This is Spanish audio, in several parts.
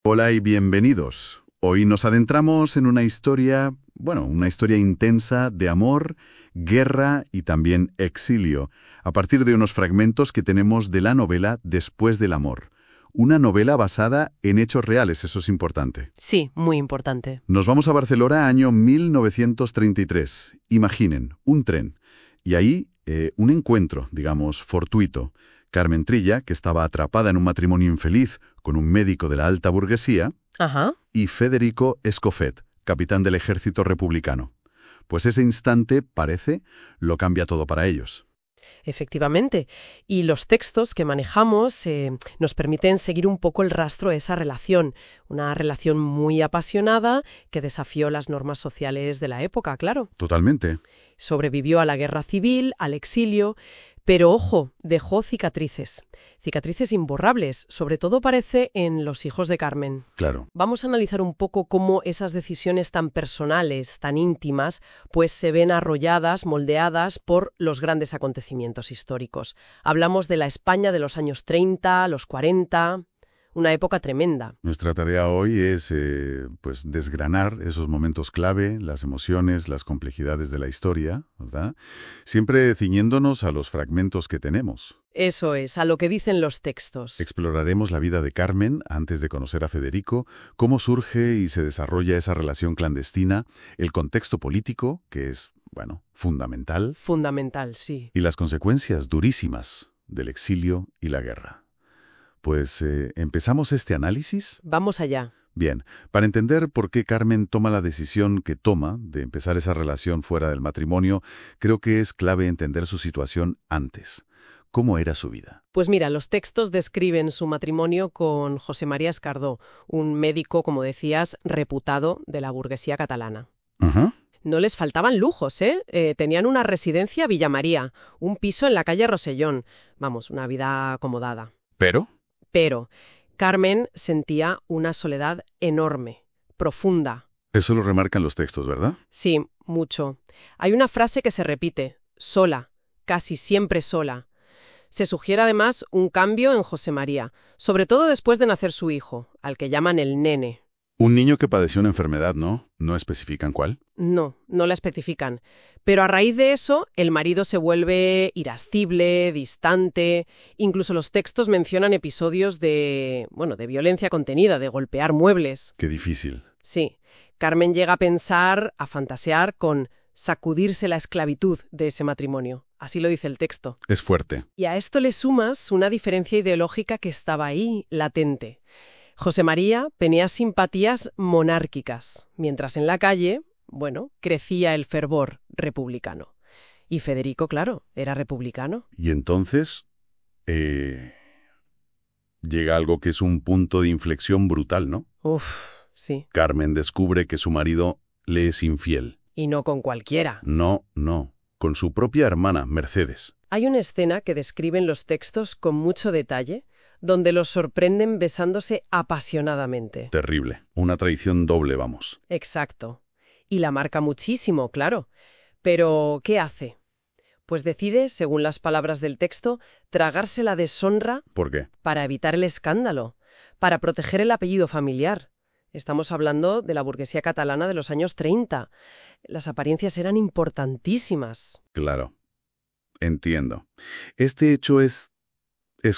Hola y bienvenidos. Hoy nos adentramos en una historia, una historia intensa de amor, guerra y también exilio, a partir de unos fragmentos que tenemos de la novela Después del amor. Una novela basada en hechos reales, eso es importante. Sí, muy importante. Nos vamos a Barcelona, año 1933. Imaginen, un tren. Y ahí, un encuentro, digamos, fortuito. Carmen Trilla, que estaba atrapada en un matrimonio infeliz con un médico de la alta burguesía, Ajá. y Federico Escofet, capitán del ejército republicano. Pues ese instante, parece, lo cambia todo para ellos. Efectivamente. Y los textos que manejamos nos permiten seguir un poco el rastro de esa relación. Una relación muy apasionada que desafió las normas sociales de la época, claro. Totalmente. Sobrevivió a la guerra civil, al exilio, pero ojo, dejó cicatrices. Cicatrices imborrables, sobre todo parece en los hijos de Carmen. Claro. Vamos a analizar un poco cómo esas decisiones tan personales, tan íntimas, pues se ven arrolladas, moldeadas por los grandes acontecimientos históricos. Hablamos de la España de los años 30, los 40, una época tremenda. Nuestra tarea hoy es, desgranar esos momentos clave, las emociones, las complejidades de la historia, ¿verdad? Siempre ciñéndonos a los fragmentos que tenemos. Eso es, a lo que dicen los textos. Exploraremos la vida de Carmen antes de conocer a Federico, cómo surge y se desarrolla esa relación clandestina, el contexto político, que es, fundamental, Fundamental, sí. y las consecuencias durísimas del exilio y la guerra. Pues, ¿empezamos este análisis? Vamos allá. Bien, para entender por qué Carmen toma la decisión que toma de empezar esa relación fuera del matrimonio, creo que es clave entender su situación antes. ¿Cómo era su vida? Pues mira, los textos describen su matrimonio con José María Escardó, un médico, como decías, reputado de la burguesía catalana. Ajá. No les faltaban lujos, ¿eh? Tenían una residencia a Villamaría, un piso en la calle Rosellón. Vamos, una vida acomodada. ¿Pero? Pero Carmen sentía una soledad enorme, profunda. Eso lo remarcan los textos, ¿verdad? Sí, mucho. Hay una frase que se repite, sola, casi siempre sola. Se sugiere además un cambio en José María, sobre todo después de nacer su hijo, al que llaman el nene. Un niño que padeció una enfermedad, ¿no? ¿No especifican cuál? No la especifican. Pero a raíz de eso, el marido se vuelve irascible, distante. Incluso los textos mencionan episodios de violencia contenida, de golpear muebles. Qué difícil. Sí. Carmen llega a pensar, a fantasear con sacudirse la esclavitud de ese matrimonio. Así lo dice el texto. Es fuerte. Y a esto le sumas una diferencia ideológica que estaba ahí, latente. José María tenía simpatías monárquicas, mientras en la calle, crecía el fervor republicano. Y Federico, claro, era republicano. Y entonces, llega algo que es un punto de inflexión brutal, ¿no? Sí. Carmen descubre que su marido le es infiel. Y no con cualquiera. No, con su propia hermana, Mercedes. Hay una escena que describen los textos con mucho detalle, donde los sorprenden besándose apasionadamente. Terrible. Una traición doble, vamos. Exacto. Y la marca muchísimo, claro. Pero, ¿qué hace? Pues decide, según las palabras del texto, tragarse la deshonra. ¿Por qué? Para evitar el escándalo, para proteger el apellido familiar. Estamos hablando de la burguesía catalana de los años 30. Las apariencias eran importantísimas. Claro. Entiendo. Este hecho es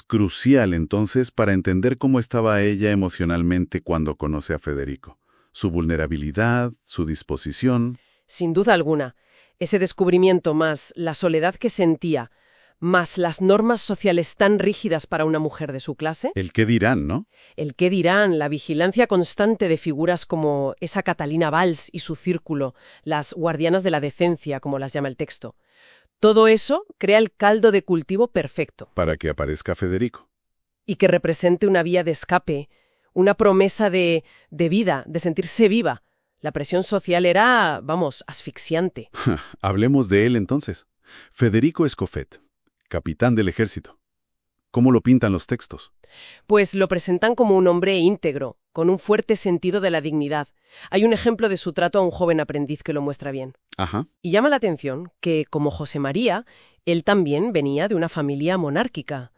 crucial, entonces, para entender cómo estaba ella emocionalmente cuando conoce a Federico. Su vulnerabilidad, su disposición. Sin duda alguna. Ese descubrimiento más la soledad que sentía, más las normas sociales tan rígidas para una mujer de su clase. El qué dirán, ¿no? El qué dirán, la vigilancia constante de figuras como esa Catalina Valls y su círculo, las guardianas de la decencia, como las llama el texto. Todo eso crea el caldo de cultivo perfecto. Para que aparezca Federico. Y que represente una vía de escape, una promesa de vida, de sentirse viva. La presión social era, asfixiante. Hablemos de él entonces. Federico Escofet, capitán del ejército. ¿Cómo lo pintan los textos? Pues lo presentan como un hombre íntegro, con un fuerte sentido de la dignidad. Hay un ejemplo de su trato a un joven aprendiz que lo muestra bien. Ajá. Y llama la atención que, como José María, él también venía de una familia monárquica.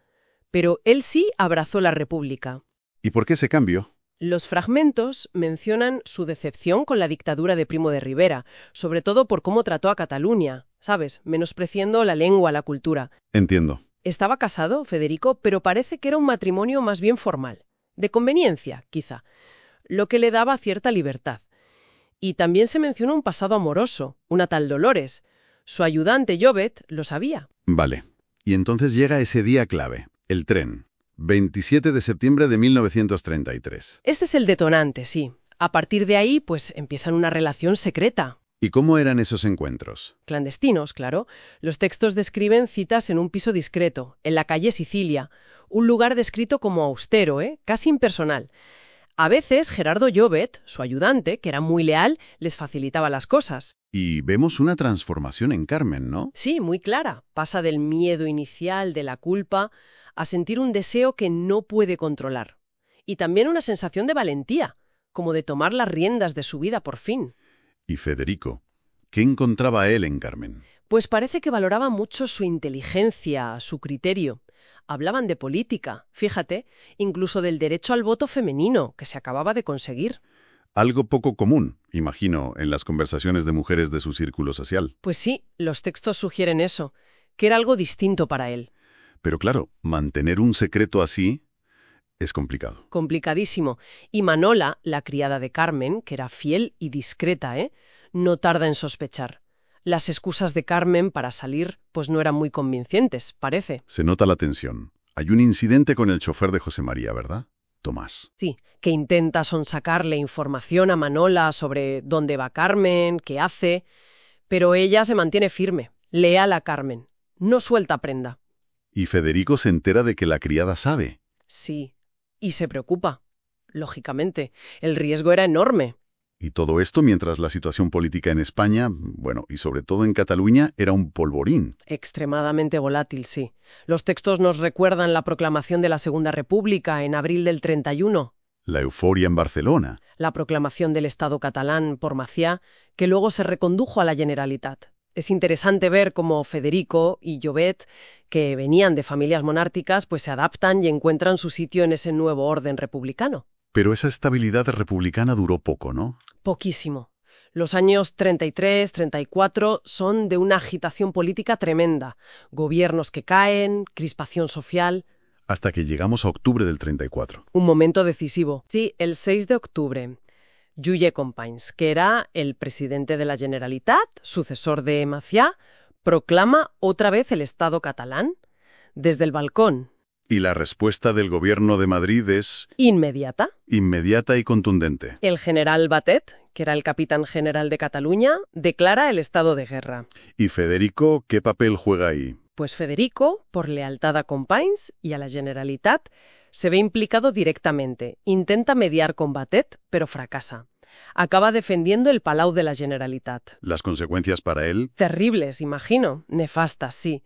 Pero él sí abrazó la república. ¿Y por qué ese cambio? Los fragmentos mencionan su decepción con la dictadura de Primo de Rivera, sobre todo por cómo trató a Cataluña, ¿sabes? Menospreciando la lengua, la cultura. Entiendo. Estaba casado, Federico, pero parece que era un matrimonio más bien formal, de conveniencia, quizá, lo que le daba cierta libertad. Y también se menciona un pasado amoroso, una tal Dolores. Su ayudante Llobet lo sabía. Vale. Y entonces llega ese día clave, el tren. 27 de septiembre de 1933. Este es el detonante, sí. A partir de ahí, pues empiezan una relación secreta. ¿Y cómo eran esos encuentros? Clandestinos, claro. Los textos describen citas en un piso discreto, en la calle Sicilia, un lugar descrito como austero, casi impersonal. A veces Gerardo Llobet, su ayudante, que era muy leal, les facilitaba las cosas. Y vemos una transformación en Carmen, ¿no? Sí, muy clara. Pasa del miedo inicial, de la culpa, a sentir un deseo que no puede controlar. Y también una sensación de valentía, como de tomar las riendas de su vida por fin. ¿Y Federico? ¿Qué encontraba él en Carmen? Pues parece que valoraba mucho su inteligencia, su criterio. Hablaban de política, fíjate, incluso del derecho al voto femenino, que se acababa de conseguir. Algo poco común, imagino, en las conversaciones de mujeres de su círculo social. Pues sí, los textos sugieren eso, que era algo distinto para él. Pero claro, mantener un secreto así es complicado. Complicadísimo. Y Manola, la criada de Carmen, que era fiel y discreta, no tarda en sospechar. Las excusas de Carmen para salir pues no eran muy convincentes, parece. Se nota la tensión. Hay un incidente con el chofer de José María, ¿verdad? Tomás. Sí, que intenta sonsacarle información a Manola sobre dónde va Carmen, qué hace, pero ella se mantiene firme, leal a Carmen. No suelta prenda. Y Federico se entera de que la criada sabe. Sí, y se preocupa. Lógicamente, el riesgo era enorme. Y todo esto mientras la situación política en España, bueno, y sobre todo en Cataluña, era un polvorín. Extremadamente volátil, sí. Los textos nos recuerdan la proclamación de la Segunda República en abril del 31. La euforia en Barcelona. La proclamación del Estado catalán por Macià, que luego se recondujo a la Generalitat. Es interesante ver cómo Federico y Llobet, que venían de familias monárquicas, pues se adaptan y encuentran su sitio en ese nuevo orden republicano. Pero esa estabilidad republicana duró poco, ¿no? Poquísimo. Los años 33, 34 son de una agitación política tremenda. Gobiernos que caen, crispación social. Hasta que llegamos a octubre del 34. Un momento decisivo. Sí, el 6 de octubre. Lluye Companys, que era el presidente de la Generalitat, sucesor de Macià, proclama otra vez el Estado catalán desde el balcón. Y la respuesta del gobierno de Madrid es Inmediata. inmediata y contundente. El general Batet, que era el capitán general de Cataluña, declara el estado de guerra. ¿Y Federico qué papel juega ahí? Pues Federico, por lealtad a Companys y a la Generalitat, se ve implicado directamente. Intenta mediar con Batet, pero fracasa. Acaba defendiendo el Palau de la Generalitat. ¿Las consecuencias para él? Terribles, imagino. Nefastas, sí.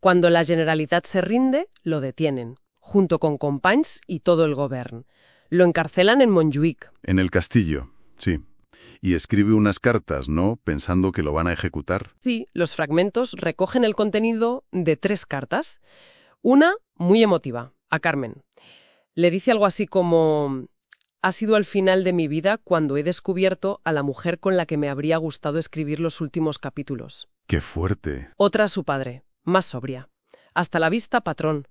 Cuando la Generalitat se rinde, lo detienen, junto con Companys y todo el gobierno. Lo encarcelan en Montjuïc. En el castillo, sí. Y escribe unas cartas, ¿no? Pensando que lo van a ejecutar. Sí, los fragmentos recogen el contenido de 3 cartas. Una, muy emotiva, a Carmen. Le dice algo así como: ha sido al final de mi vida cuando he descubierto a la mujer con la que me habría gustado escribir los últimos capítulos. ¡Qué fuerte! Otra a su padre, más sobria. Hasta la vista, patrón.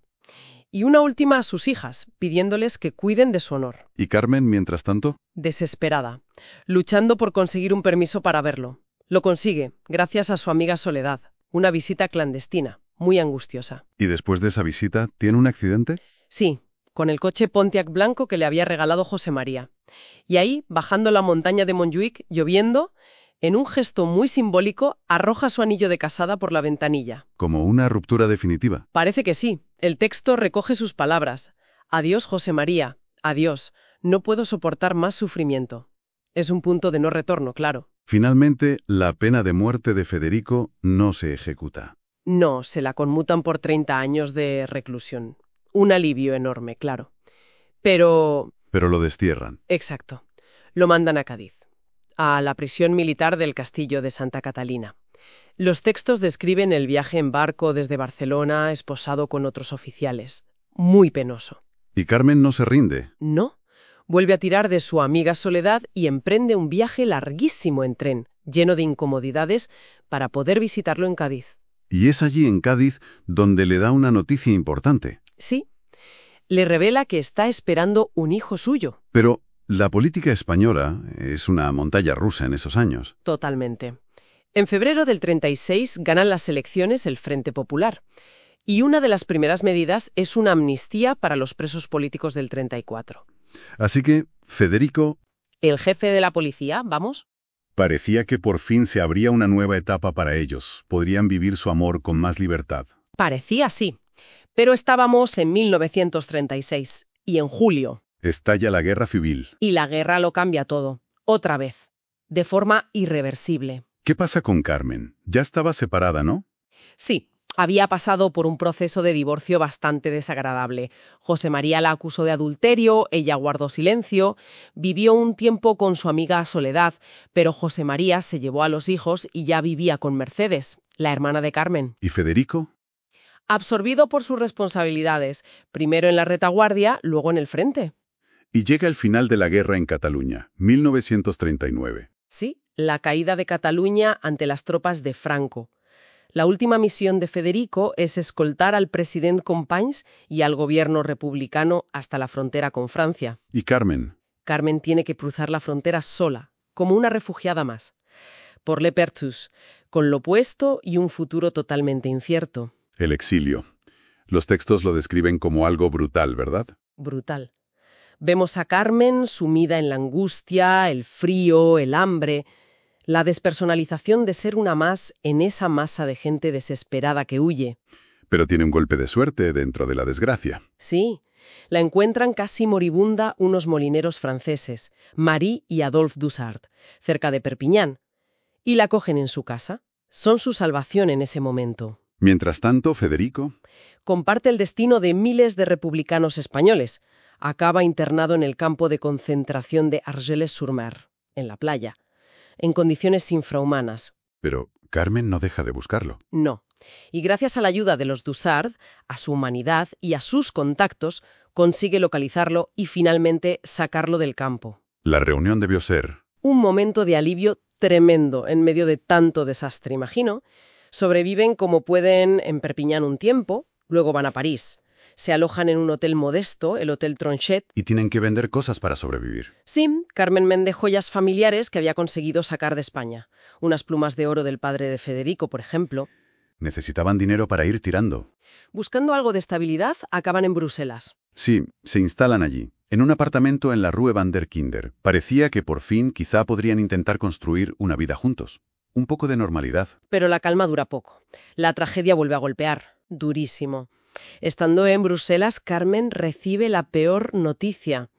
Y una última a sus hijas, pidiéndoles que cuiden de su honor. ¿Y Carmen, mientras tanto? Desesperada, luchando por conseguir un permiso para verlo. Lo consigue, gracias a su amiga Soledad. Una visita clandestina, muy angustiosa. ¿Y después de esa visita, tiene un accidente? Sí, con el coche Pontiac blanco que le había regalado José María. Y ahí, bajando la montaña de Montjuïc, lloviendo, en un gesto muy simbólico, arroja su anillo de casada por la ventanilla. Como una ruptura definitiva. Parece que sí. El texto recoge sus palabras. Adiós, José María. Adiós. No puedo soportar más sufrimiento. Es un punto de no retorno, claro. Finalmente, la pena de muerte de Federico no se ejecuta. No, se la conmutan por 30 años de reclusión. Un alivio enorme, claro. Pero lo destierran. exacto. Lo mandan a Cádiz, a la prisión militar del castillo de Santa Catalina. Los textos describen el viaje en barco desde Barcelona, esposado con otros oficiales. Muy penoso. ¿Y Carmen no se rinde? No. Vuelve a tirar de su amiga Soledad y emprende un viaje larguísimo en tren, lleno de incomodidades, para poder visitarlo en Cádiz. Y es allí en Cádiz donde le da una noticia importante. Sí, le revela que está esperando un hijo suyo. Pero la política española es una montaña rusa en esos años. Totalmente. En febrero del 36 ganan las elecciones el Frente Popular. Y una de las primeras medidas es una amnistía para los presos políticos del 34. Así que Federico El jefe de la policía, vamos. parecía que por fin se abría una nueva etapa para ellos. Podrían vivir su amor con más libertad. Parecía sí. Pero estábamos en 1936 y en julio. Estalla la guerra civil. Y la guerra lo cambia todo. Otra vez. De forma irreversible. ¿Qué pasa con Carmen? Ya estaba separada, ¿no? Sí. Había pasado por un proceso de divorcio bastante desagradable. José María la acusó de adulterio, ella guardó silencio, vivió un tiempo con su amiga Soledad, pero José María se llevó a los hijos y ya vivía con Mercedes, la hermana de Carmen. ¿Y Federico? Absorbido por sus responsabilidades, primero en la retaguardia, luego en el frente. Y llega el final de la guerra en Cataluña, 1939. Sí, la caída de Cataluña ante las tropas de Franco. La última misión de Federico es escoltar al presidente Companys y al gobierno republicano hasta la frontera con Francia. ¿Y Carmen? Carmen tiene que cruzar la frontera sola, como una refugiada más, por Le Perthus, con lo opuesto y un futuro totalmente incierto. El exilio. Los textos lo describen como algo brutal, ¿verdad? Brutal. Vemos a Carmen sumida en la angustia, el frío, el hambre, la despersonalización de ser una más en esa masa de gente desesperada que huye. Pero tiene un golpe de suerte dentro de la desgracia. Sí, la encuentran casi moribunda unos molineros franceses, Marie y Adolphe Dussart, cerca de Perpiñán, y la cogen en su casa. Son su salvación en ese momento. Mientras tanto, Federico Comparte el destino de miles de republicanos españoles. Acaba internado en el campo de concentración de Argelès-sur-Mer, en la playa, en condiciones infrahumanas. Pero Carmen no deja de buscarlo. No. Y gracias a la ayuda de los Dussart, a su humanidad y a sus contactos, consigue localizarlo y finalmente sacarlo del campo. La reunión debió ser... Un momento de alivio tremendo en medio de tanto desastre, imagino. Sobreviven como pueden en Perpiñán un tiempo, luego van a París. Se alojan en un hotel modesto, el Hotel Tronchet. Y tienen que vender cosas para sobrevivir. Sí, Carmen vende joyas familiares que había conseguido sacar de España. Unas plumas de oro del padre de Federico, por ejemplo. Necesitaban dinero para ir tirando. Buscando algo de estabilidad, acaban en Bruselas. Sí, se instalan allí, en un apartamento en la Rue van der Kinder. Parecía que por fin quizá podrían intentar construir una vida juntos. Un poco de normalidad. Pero la calma dura poco. La tragedia vuelve a golpear. Durísimo. Estando en Bruselas, Carmen recibe la peor noticia.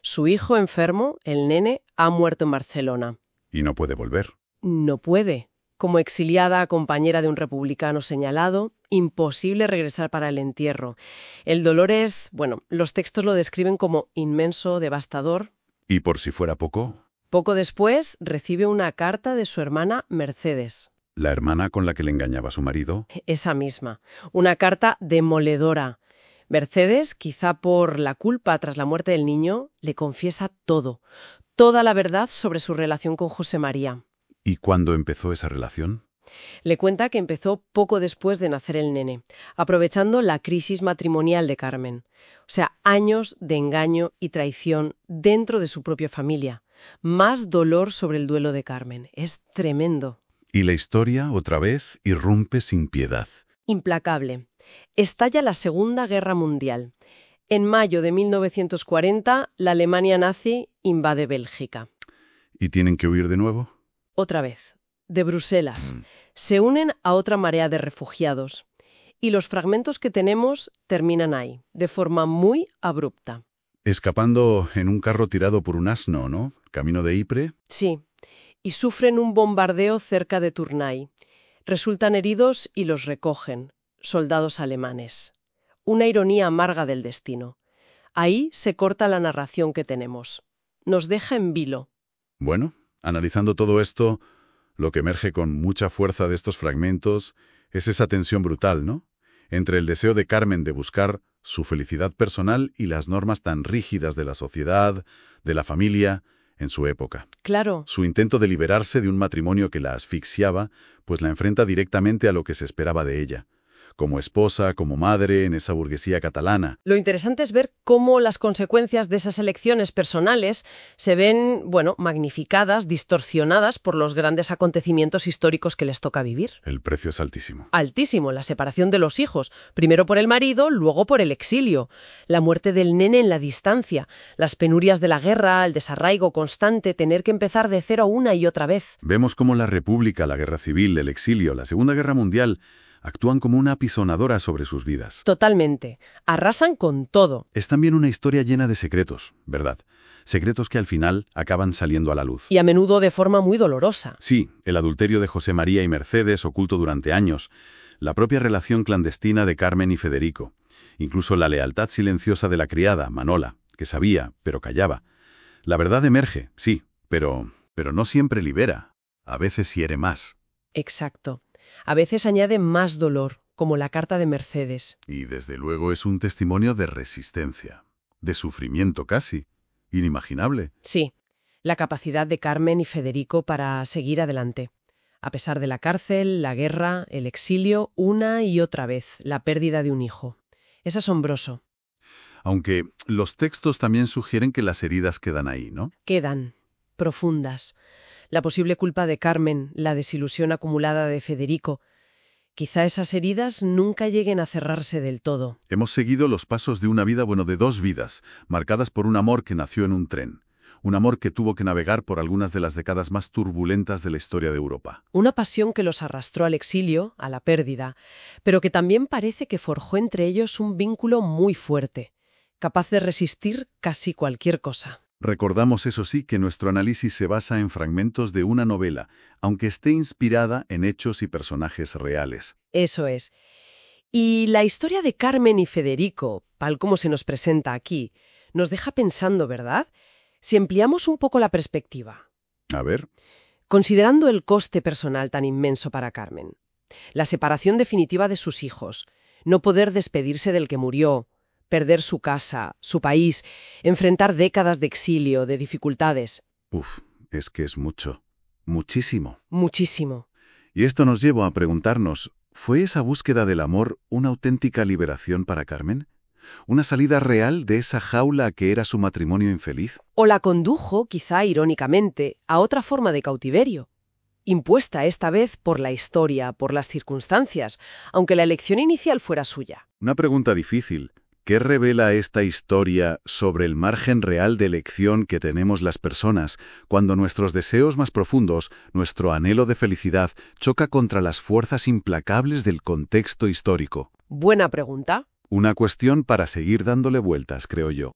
Su hijo enfermo, el nene, ha muerto en Barcelona. Y no puede volver. No puede. Como exiliada, compañera de un republicano señalado, imposible regresar para el entierro. El dolor es, bueno, los textos lo describen como inmenso, devastador. Y por si fuera poco, Poco después, recibe una carta de su hermana Mercedes. la hermana con la que le engañaba a su marido. Esa misma. Una carta demoledora. Mercedes, quizá por la culpa tras la muerte del niño, le confiesa todo. Toda la verdad sobre su relación con José María. ¿Y cuándo empezó esa relación? Le cuenta que empezó poco después de nacer el nene, aprovechando la crisis matrimonial de Carmen. O sea, años de engaño y traición dentro de su propia familia. Más dolor sobre el duelo de Carmen. Es tremendo. Y la historia, otra vez, irrumpe sin piedad. Implacable. Estalla la Segunda Guerra Mundial. En mayo de 1940, la Alemania nazi invade Bélgica. ¿Y tienen que huir de nuevo? Otra vez, de Bruselas. Se unen a otra marea de refugiados. Y los fragmentos que tenemos terminan ahí, de forma muy abrupta. Escapando en un carro tirado por un asno, ¿no? Camino de Ypres. Sí, y sufren un bombardeo cerca de Tournai. Resultan heridos y los recogen, soldados alemanes. Una ironía amarga del destino. Ahí se corta la narración que tenemos. Nos deja en vilo. Bueno, analizando todo esto, lo que emerge con mucha fuerza de estos fragmentos es esa tensión brutal, ¿no? Entre el deseo de Carmen de buscar su felicidad personal y las normas tan rígidas de la sociedad, de la familia, en su época. Claro. Su intento de liberarse de un matrimonio que la asfixiaba, pues la enfrenta directamente a lo que se esperaba de ella, como esposa, como madre, en esa burguesía catalana. Lo interesante es ver cómo las consecuencias de esas elecciones personales se ven, magnificadas, distorsionadas por los grandes acontecimientos históricos que les toca vivir. El precio es altísimo. Altísimo, la separación de los hijos, primero por el marido, luego por el exilio, la muerte del nene en la distancia, las penurias de la guerra, el desarraigo constante, tener que empezar de cero una y otra vez. Vemos cómo la República, la Guerra Civil, el exilio, la Segunda Guerra Mundial actúan como una apisonadora sobre sus vidas. Totalmente. Arrasan con todo. Es también una historia llena de secretos, ¿verdad? Secretos que al final acaban saliendo a la luz. Y a menudo de forma muy dolorosa. Sí, el adulterio de José María y Mercedes, oculto durante años, la propia relación clandestina de Carmen y Federico, incluso la lealtad silenciosa de la criada, Manola, que sabía, pero callaba. La verdad emerge, sí, pero no siempre libera. A veces hiere más. Exacto. A veces añade más dolor, como la carta de Mercedes. Y desde luego es un testimonio de resistencia, de sufrimiento casi, inimaginable. Sí, la capacidad de Carmen y Federico para seguir adelante. A pesar de la cárcel, la guerra, el exilio, una y otra vez, la pérdida de un hijo. Es asombroso. Aunque los textos también sugieren que las heridas quedan ahí, ¿no? Quedan profundas. La posible culpa de Carmen, la desilusión acumulada de Federico. Quizá esas heridas nunca lleguen a cerrarse del todo. Hemos seguido los pasos de una vida, de dos vidas, marcadas por un amor que nació en un tren. Un amor que tuvo que navegar por algunas de las décadas más turbulentas de la historia de Europa. Una pasión que los arrastró al exilio, a la pérdida, pero que también parece que forjó entre ellos un vínculo muy fuerte, capaz de resistir casi cualquier cosa. Recordamos, eso sí, que nuestro análisis se basa en fragmentos de una novela, aunque esté inspirada en hechos y personajes reales. Eso es. Y la historia de Carmen y Federico, tal como se nos presenta aquí, nos deja pensando, ¿verdad? Si ampliamos un poco la perspectiva. A ver. Considerando el coste personal tan inmenso para Carmen, la separación definitiva de sus hijos, no poder despedirse del que murió, perder su casa, su país, enfrentar décadas de exilio, de dificultades. Es que es mucho. Muchísimo. Muchísimo. Y esto nos lleva a preguntarnos, ¿fue esa búsqueda del amor una auténtica liberación para Carmen? ¿Una salida real de esa jaula que era su matrimonio infeliz? O la condujo, quizá irónicamente, a otra forma de cautiverio, impuesta esta vez por la historia, por las circunstancias, aunque la elección inicial fuera suya. Una pregunta difícil. ¿Qué revela esta historia sobre el margen real de elección que tenemos las personas cuando nuestros deseos más profundos, nuestro anhelo de felicidad, choca contra las fuerzas implacables del contexto histórico? Buena pregunta. Una cuestión para seguir dándole vueltas, creo yo.